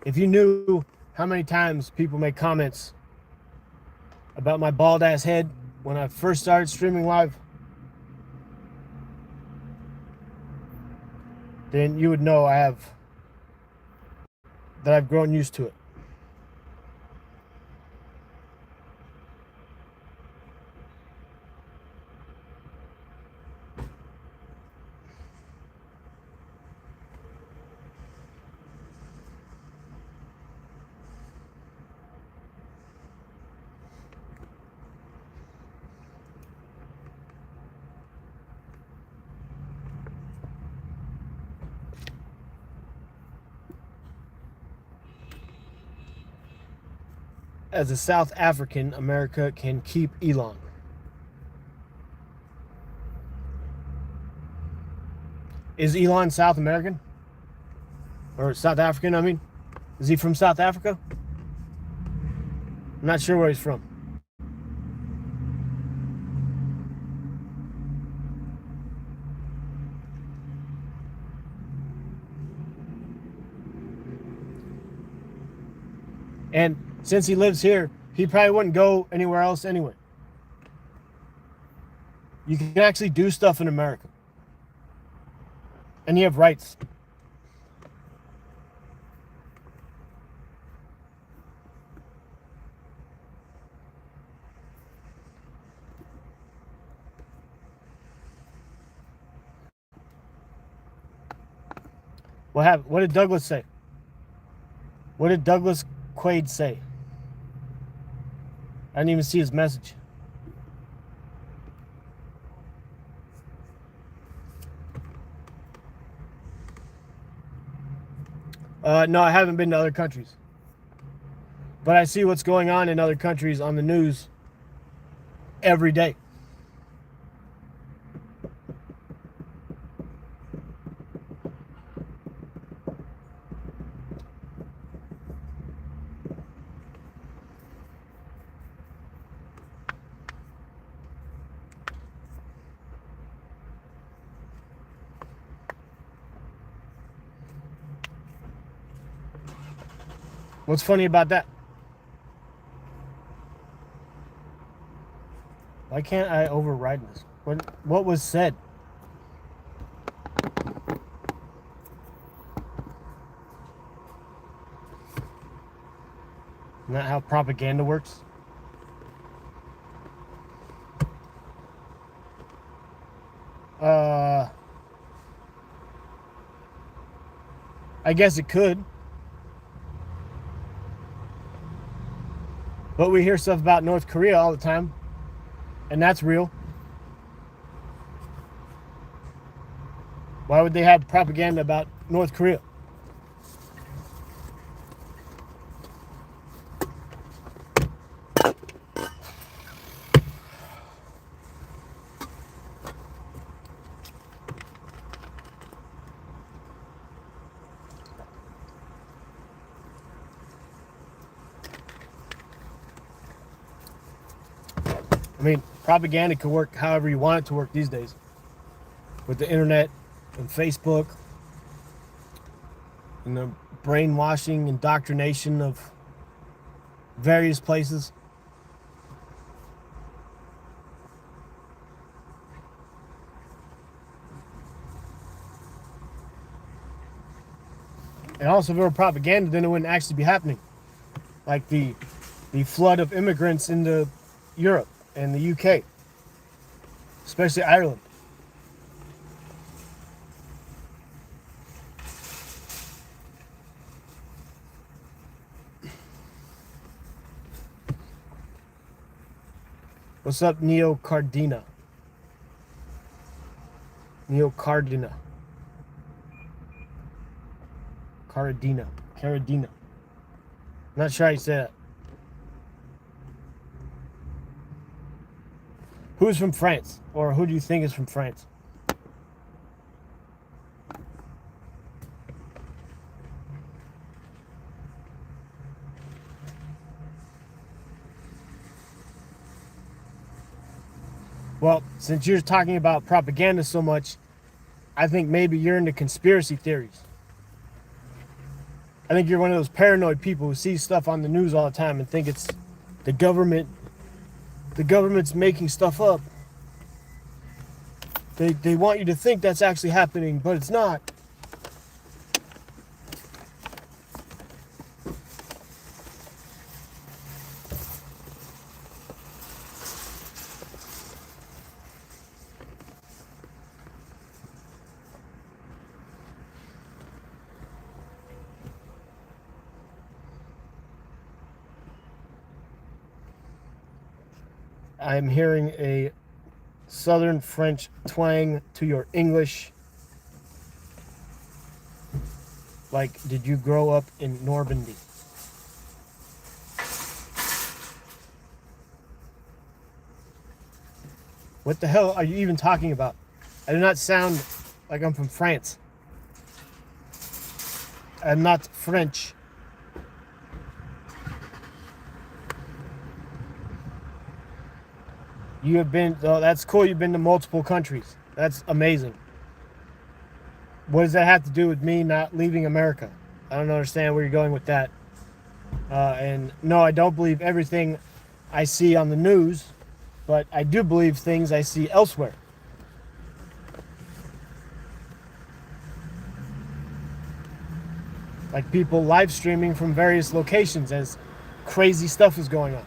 If you knew how many times people make comments about my bald ass head when I first started streaming live, then you would know that I've grown used to it. As a South African, America can keep Elon. Is Elon South American? Or South African, I mean? Is he from South Africa? I'm not sure where he's from. And since he lives here, he probably wouldn't go anywhere else anyway. You can actually do stuff in America. And you have rights. What did Douglas say? What did Douglas Quaid say? I didn't even see his message. No, I haven't been to other countries. But I see what's going on in other countries on the news every day. What's funny about that? Why can't I override this? What was said? Isn't that how propaganda works? I guess it could. But we hear stuff about North Korea all the time, and that's real. Why would they have propaganda about North Korea? I mean, propaganda could work however you want it to work these days. With the internet and Facebook and the brainwashing, indoctrination of various places. And also, if it were propaganda, then it wouldn't actually be happening. Like the flood of immigrants into Europe and the UK, especially Ireland. What's up, Neo Cardina? Neo Cardina. Caradina. Caradina. Not sure how you say that. Who's from France? Or who do you think is from France? Well, since you're talking about propaganda so much, I think maybe you're into conspiracy theories. I think you're one of those paranoid people who see stuff on the news all the time and think it's the government. The government's making stuff up. They want you to think that's actually happening, but it's not. I'm hearing a Southern French twang to your English. Like, did you grow up in Normandy? What the hell are you even talking about? I do not sound like I'm from France. I'm not French. You have been, oh, that's cool. You've been to multiple countries. That's amazing. What does that have to do with me not leaving America? I don't understand where you're going with that. And no, I don't believe everything I see on the news, but I do believe things I see elsewhere. Like people live streaming from various locations as crazy stuff is going on.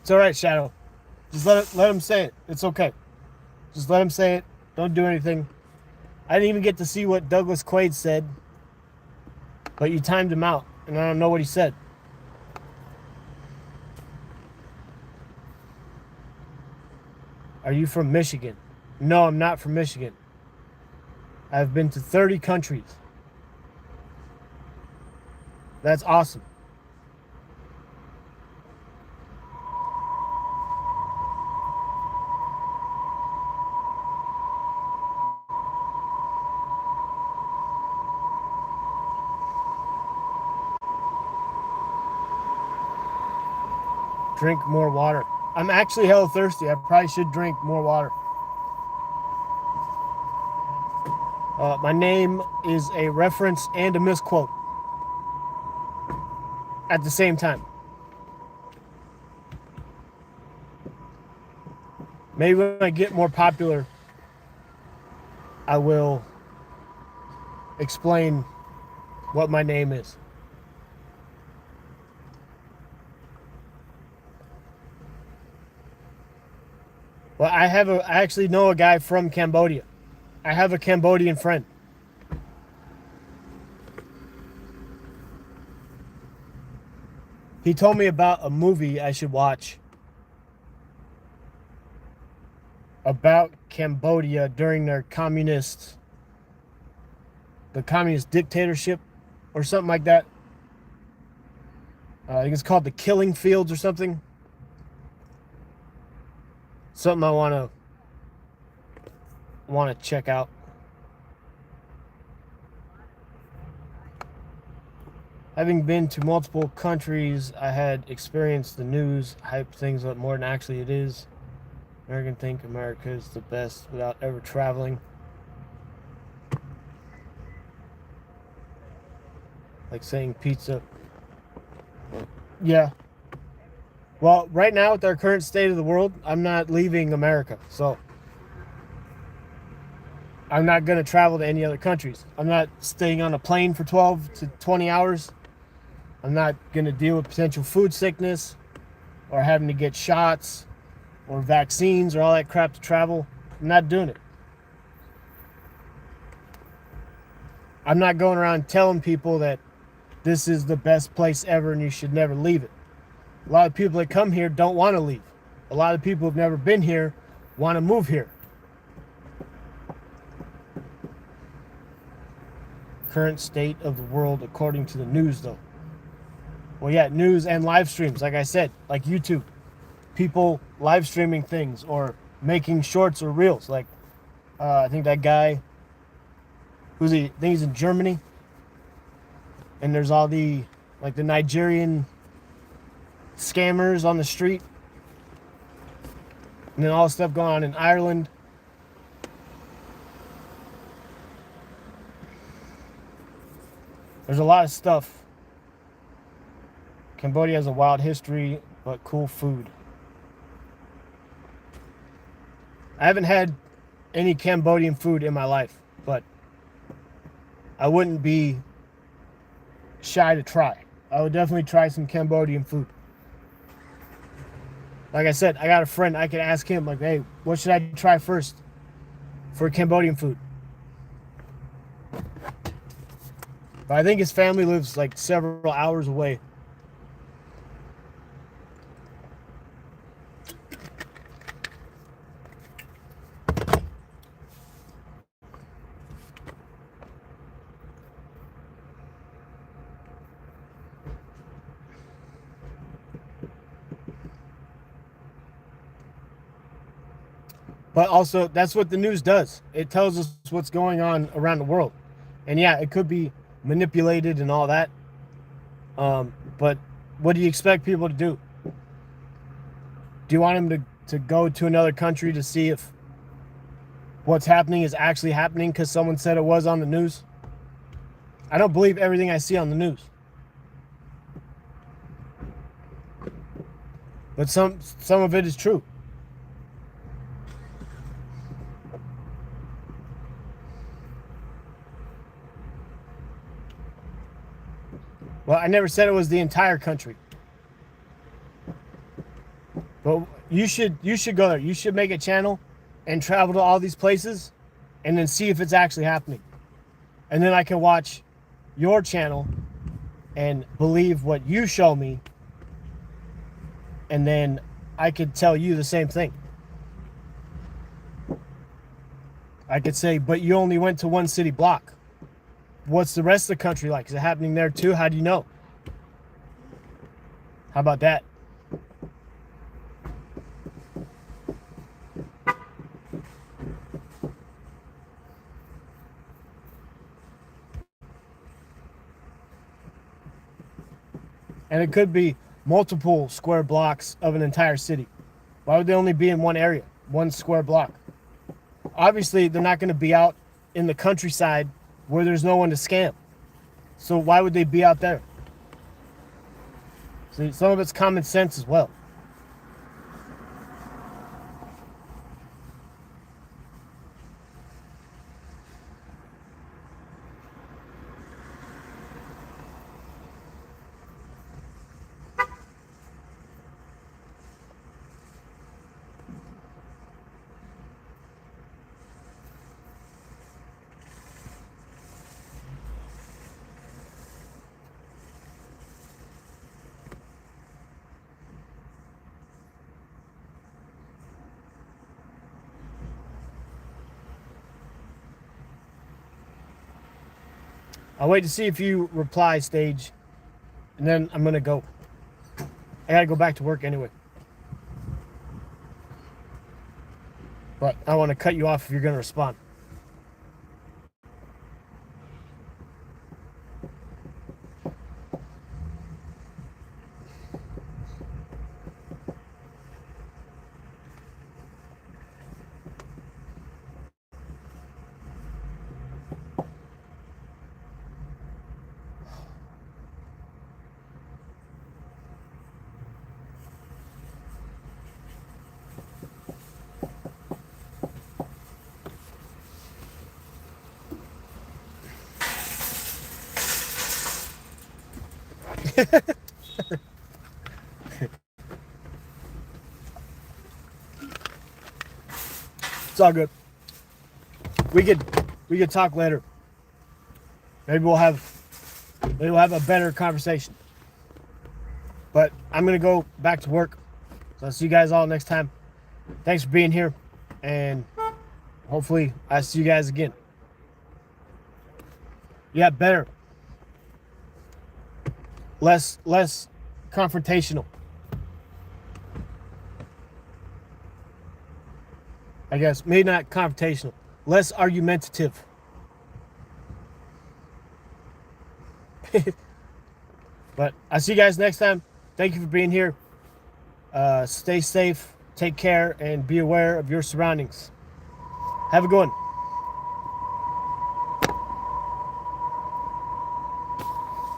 It's all right, Shadow. Just let him say it. It's okay. Just let him say it. Don't do anything. I didn't even get to see what Douglas Quaid said, but you timed him out, and I don't know what he said. Are you from Michigan? No, I'm not from Michigan. I've been to 30 countries. That's awesome. Drink more water. I'm actually hella thirsty. I probably should drink more water. My name is a reference and a misquote at the same time. Maybe when I get more popular, I will explain what my name is. Well, I actually know a guy from Cambodia. I have a Cambodian friend. He told me about a movie I should watch about Cambodia during their communist dictatorship or something like that. I think it's called The Killing Fields or something. Something I want to check out. Having been to multiple countries, I had experienced the news hype things up more than actually it is. Americans think America is the best without ever traveling. Like saying pizza. Yeah. Well, right now with our current state of the world, I'm not leaving America, so I'm not going to travel to any other countries. I'm not staying on a plane for 12 to 20 hours. I'm not going to deal with potential food sickness or having to get shots or vaccines or all that crap to travel. I'm not doing it. I'm not going around telling people that this is the best place ever and you should never leave it. A lot of people that come here don't want to leave. A lot of people who've never been here want to move here. Current state of the world according to the news, though. Well, yeah, news and live streams, like I said, like YouTube. People live streaming things or making shorts or reels. Like, I think that guy, I think he's in Germany. And there's all the Nigerian scammers on the street. And then all the stuff going on in Ireland. There's a lot of stuff. Cambodia has a wild history, but cool food. I haven't had any Cambodian food in my life, but I wouldn't be shy to try. I would definitely try some Cambodian food. Like I said, I got a friend. I could ask him, like, hey, what should I try first for Cambodian food? But I think his family lives like several hours away. But also, that's what the news does. It tells us what's going on around the world. And yeah, it could be manipulated and all that. But what do you expect people to do? Do you want them to go to another country to see if what's happening is actually happening because someone said it was on the news? I don't believe everything I see on the news. But some of it is true. Well, I never said it was the entire country. But you should go there. You should make a channel and travel to all these places and then see if it's actually happening. And then I can watch your channel and believe what you show me. And then I could tell you the same thing. I could say, but you only went to one city block. What's the rest of the country like? Is it happening there too? How do you know? How about that? And it could be multiple square blocks of an entire city. Why would they only be in one area, one square block? Obviously, they're not going to be out in the countryside where there's no one to scam. So why would they be out there? See, some of it's common sense as well. I'll wait to see if you reply, Stage, and then I'm gonna go. I gotta go back to work anyway. But I want to cut you off if you're gonna respond. It's all good. We could talk later. Maybe we'll have a better conversation. But I'm gonna go back to work. So I'll see you guys all next time. Thanks for being here, and hopefully I see you guys again. Yeah, better. Less confrontational. I guess maybe not confrontational. Less argumentative. But I'll see you guys next time. Thank you for being here. Stay safe, take care, and be aware of your surroundings. Have a good one.